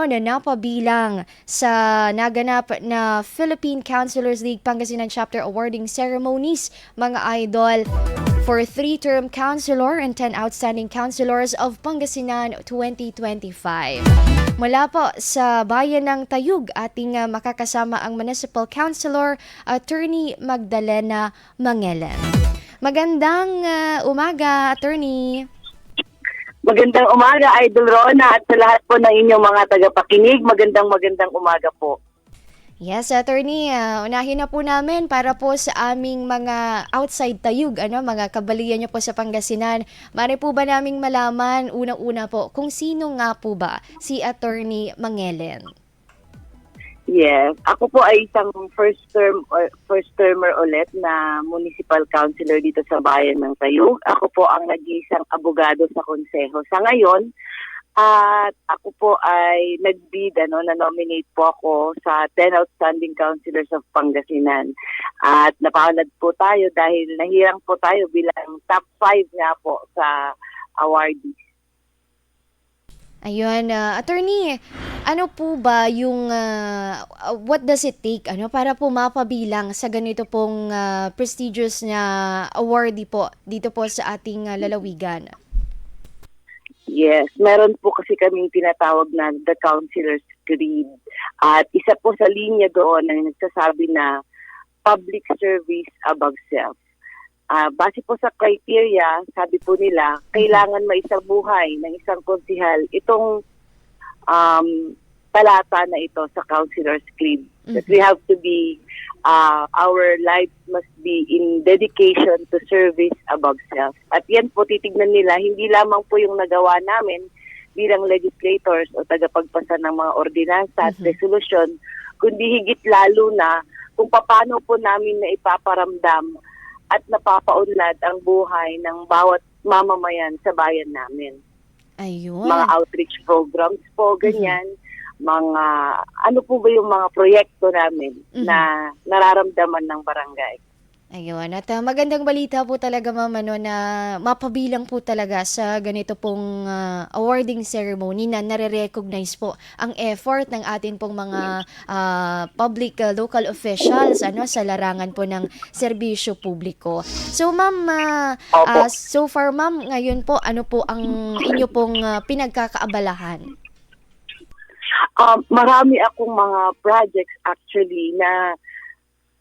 na napabilang sa naganap na Philippine Councilors League Pangasinan Chapter Awarding Ceremonies, mga idol, for 3-term councilor and 10 outstanding councilors of Pangasinan 2025. Mula po sa bayan ng Tayug, ating makakasama ang Municipal Councilor, Attorney Magdalena Mangelen. Magandang umaga, Attorney. Magandang umaga, Idol Rona, at sa lahat po ng inyong mga tagapakinig, magandang umaga po. Yes, Attorney, unahin na po namin para po sa aming mga outside Tayug, mga kabalian niyo po sa Pangasinan. Mari po ba naming malaman, unang-una po, kung sino nga po ba si Attorney Mangelen? Yes, ako po ay isang first termer ulit na municipal councilor dito sa bayan ng Tayug. Ako po ang nag-iisang abogado sa konseho sa ngayon. At ako po ay nag-bid, na-nominate po ako sa 10 outstanding councilors of Pangasinan. At napalad po tayo dahil nahirang po tayo bilang top 5 nga po sa awardees. Ayun, Attorney, ano po ba yung, what does it take para po mapabilang sa ganito pong prestigious na awardee po dito po sa ating lalawigan? Yes, meron po kasi kaming tinatawag na the Councilor's Creed. At isa po sa linya doon ang nagsasabi na public service above self. Base po sa criteria, sabi po nila, kailangan maisabuhay ng isang konsihal itong talata na ito sa Councilor's Creed. That we have to be, our lives must be in dedication to service above self. At yan po titignan nila, hindi lamang po yung nagawa namin bilang legislators o tagapagpasa ng mga ordinansa at resolusyon, kundi higit lalo na kung paano po namin na ipaparamdam at napapaunlad ang buhay ng bawat mamamayan sa bayan namin. Ayun. Mga outreach programs po, ganyan. Mga, ano po ba yung mga proyekto namin na nararamdaman ng barangay. Ayun. At magandang balita po talaga, ma'am, na mapabilang po talaga sa ganito pong awarding ceremony na nare-recognize po ang effort ng atin pong mga public local officials sa larangan po ng serbisyo publiko. So, ma'am, so far, ma'am, ngayon po, ano po ang inyo pong pinagkakaabalahan? Marami akong mga projects actually na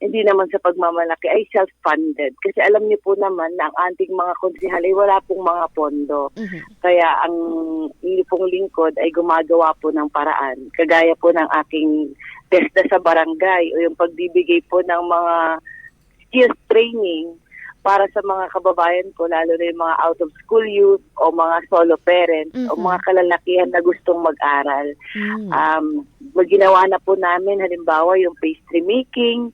hindi naman sa pagmamalaki ay self-funded. Kasi alam niyo po naman na ang ating mga konsihal ay wala pong mga pondo. Kaya ang inyo pong lingkod ay gumagawa po ng paraan. Kagaya po ng aking testa sa barangay o yung pagbibigay po ng mga skills training para sa mga kababayan ko, lalo na yung mga out-of-school youth o mga solo parents o mga kalalakihan na gustong mag-aral. Ginawa na po namin halimbawa yung pastry making,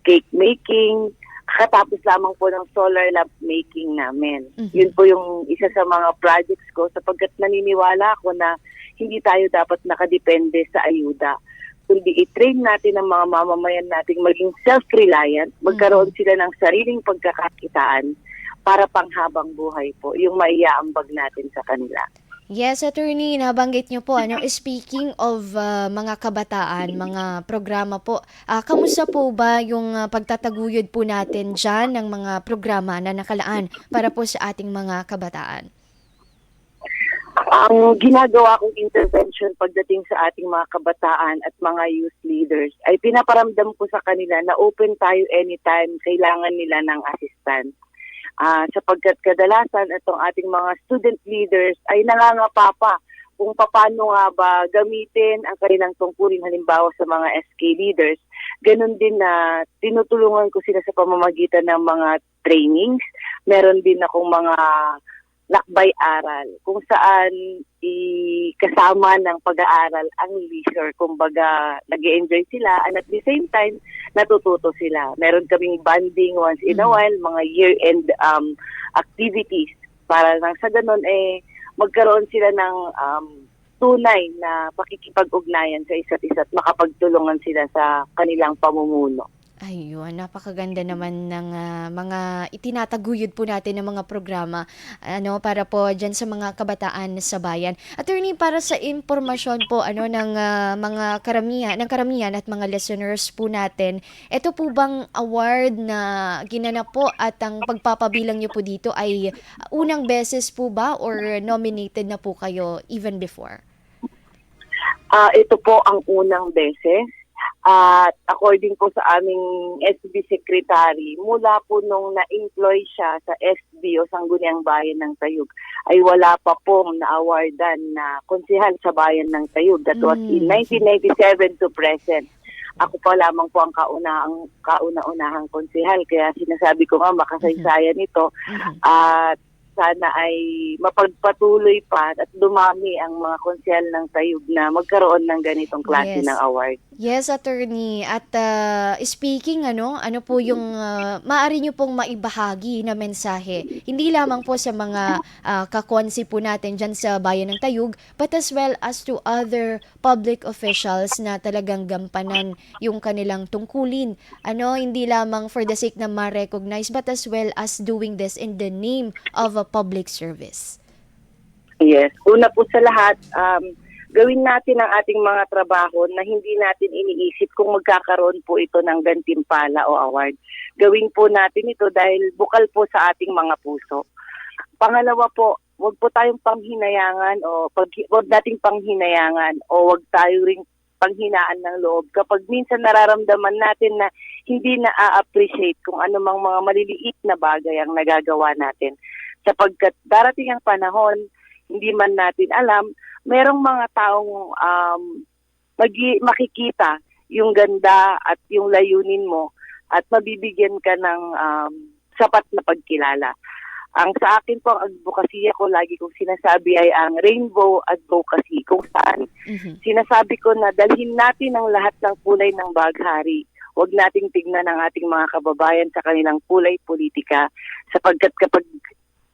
cake making, kakatapos lamang po ng solar lamp making namin. Yun po yung isa sa mga projects ko sapagkat naniniwala ako na hindi tayo dapat nakadepende sa ayuda. Kundi i-train natin ang mga mamamayan nating maging self-reliant, magkaroon sila ng sariling pagkakakitaan para panghabang buhay po, yung maiaambag natin sa kanila. Yes, Attorney, nabanggit niyo po, speaking of mga kabataan, mga programa po, kamusta po ba yung pagtataguyod po natin dyan ng mga programa na nakalaan para po sa ating mga kabataan? Ang ginagawa kong intervention pagdating sa ating mga kabataan at mga youth leaders ay pinaparamdam ko sa kanila na open tayo anytime kailangan nila ng assistance. Sapagkat kadalasan itong ating mga student leaders ay nangangapa pa kung paano nga ba gamitin ang kanilang tungkulin halimbawa sa mga SK leaders. Ganon din na tinutulungan ko sila sa pamamagitan ng mga trainings. Meron din akong mga lakbay-aral kung saan kasama ng pag-aaral ang leisure. Kumbaga, nag-enjoy sila and at the same time, natututo sila. Meron kaming bonding once in a while, mga year-end activities para nang sa ganun magkaroon sila ng tunay na pakikipag-ugnayan sa isa't isa at makapagtulungan sila sa kanilang pamumuno. Ayun, napakaganda naman ng mga itinataguyod po natin ng mga programa para po diyan sa mga kabataan sa bayan. Attorney, para sa impormasyon po ng mga karamihan at mga listeners po natin, ito po bang award na ginanap po at ang pagpapabilang niyo po dito ay unang beses po ba or nominated na po kayo even before? Ito po ang unang beses. At according po sa aming SB Secretary, mula po nung na-employ siya sa SB o Sangguniang Bayan ng Tayug, ay wala pa pong na-awardan na konsehal sa Bayan ng Tayug. That was in 1997 to present. Ako pa lamang po ang kauna-unahang konsehal. Kaya sinasabi ko nga makasaysayan ito. At sana ay mapagpatuloy pa at dumami ang mga konsehal ng Tayug na magkaroon ng ganitong klase ng award. Yes, attorney. At speaking, ano po yung maaari nyo pong maibahagi na mensahe, hindi lamang po sa mga kakonsi po natin dyan sa Bayan ng Tayug, but as well as to other public officials na talagang gampanan yung kanilang tungkulin. Hindi lamang for the sake na ma-recognize, but as well as doing this in the name of a public service. Yes. Una po sa lahat, gawin natin ang ating mga trabaho na hindi natin iniisip kung magkakaroon po ito ng gantimpala o award. Gawin po natin ito dahil bukal po sa ating mga puso. Pangalawa po, wag po tayong panghinayangan wag nating panghinayangan o wag tayo ring panghinaan ng loob kapag minsan nararamdaman natin na hindi na-appreciate kung anumang mga maliliit na bagay ang nagagawa natin. Sapagkat darating ang panahon, hindi man natin alam, merong mga taong makikita yung ganda at yung layunin mo at mabibigyan ka ng sapat na pagkilala. Ang sa akin po, ang advokasya ko, lagi kong sinasabi ay ang rainbow advocacy, kung saan sinasabi ko na dalhin natin ang lahat ng kulay ng baghari. Huwag nating tignan ang ating mga kababayan sa kanilang kulay politika sapagkat kapag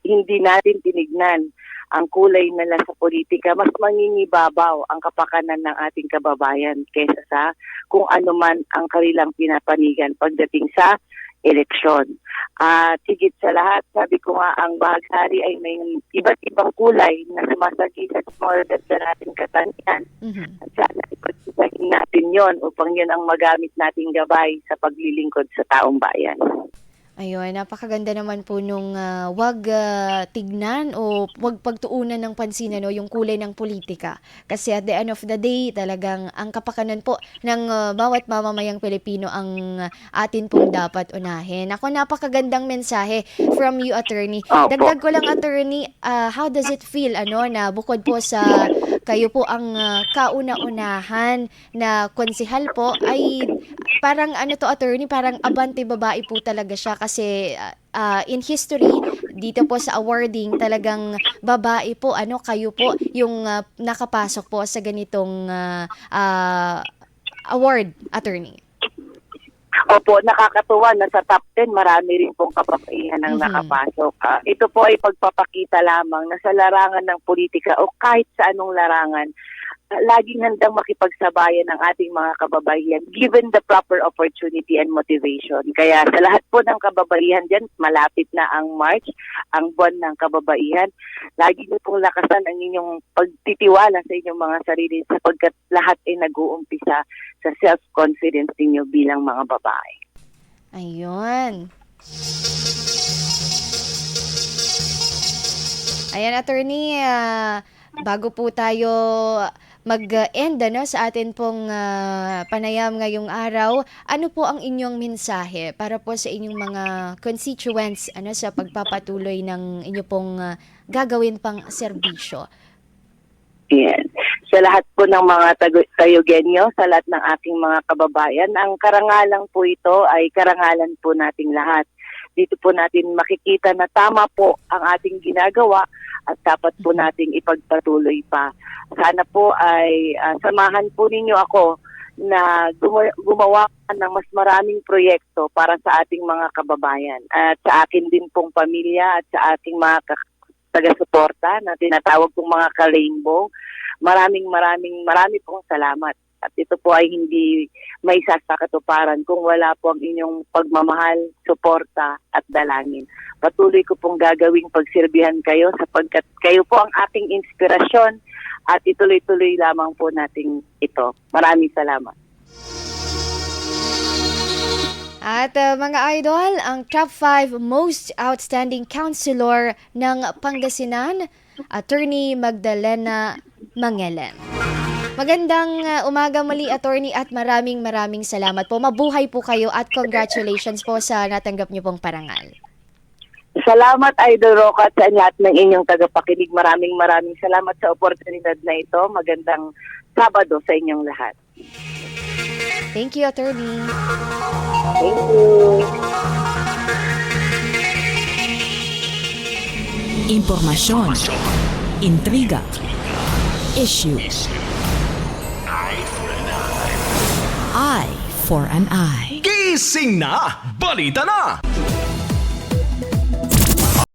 hindi natin tinignan ang kulay nila sa politika, mas mangingibabaw ang kapakanan ng ating kababayan kaysa sa kung ano man ang kanilang pinapanigan pagdating sa eleksyon. At higit sa lahat, sabi ko nga, ang bahaghari ay may iba't ibang kulay na sumasagisa sa mga sa nating katangian. At sana ipagsisahin natin yon upang yun ang magamit nating gabay sa paglilingkod sa taong bayan. Ayun, napakaganda naman po nung wag tignan o wag pagtuunan ng pansin yung kulay ng politika. Kasi at the end of the day, talagang ang kapakanan po ng bawat mamamayang Pilipino ang atin pong dapat unahin. Ako, napakagandang mensahe from you, attorney. Dagdag ko lang, attorney, how does it feel na bukod po sa kayo po ang kauna-unahan na konsehal po ay parang attorney, parang abante babae po talaga siya kasi in history dito po sa awarding talagang babae po kayo po yung nakapasok po sa ganitong award, attorney. Opo, nakakatuwa na sa top 10 marami rin pong kababaihan ang nakapasok. Ito po ay pagpapakita lamang na sa larangan ng politika o kahit sa anong larangan, laging handang makipagsabayan ng ating mga kababaihan given the proper opportunity and motivation. Kaya sa lahat po ng kababaihan dyan, malapit na ang March, ang buwan ng kababaihan. Lagi niyo pong lakasan ang inyong pagtitiwala sa inyong mga sarili sapagkat lahat ay nag-uumpisa sa self-confidence ninyo bilang mga babae. Ayun. Ayan, attorney, bago po tayo mag-end sa atin pong panayam ngayong araw, ano po ang inyong mensahe para po sa inyong mga constituents sa pagpapatuloy ng inyo pong gagawin pang serbisyo? Yan. Sa lahat po ng mga Tayugenyo, sa lahat ng ating mga kababayan, ang karangalan po ito ay karangalan po nating lahat. Dito po natin makikita na tama po ang ating ginagawa at dapat po nating ipagpatuloy pa. Sana po ay samahan po ninyo ako na gumawa ng mas maraming proyekto para sa ating mga kababayan at sa akin din pong pamilya at sa ating mga taga-suporta na tinatawag kong mga ka-rainbow. marami pong salamat. At ito po ay hindi may sasakatuparan kung wala po ang inyong pagmamahal, suporta at dalangin. Patuloy ko pong gagawing pagsirbihan kayo sapagkat kayo po ang aking inspirasyon at ituloy-tuloy lamang po nating ito. Maraming salamat. At mga idol, ang top 5 most outstanding counselor ng Pangasinan, Attorney Magdalena Mangelen. Magandang umaga muli, attorney, at maraming salamat po. Mabuhay po kayo at congratulations po sa natanggap niyo pong parangal. Salamat, Idol Roca, at sa lahat ng inyong tagapakinig. Maraming salamat sa oportunidad na ito. Magandang Sabado sa inyong lahat. Thank you, attorney. Thank you. Impormasyon, intriga, issue. Eye for an eye. Gising na! Balita na!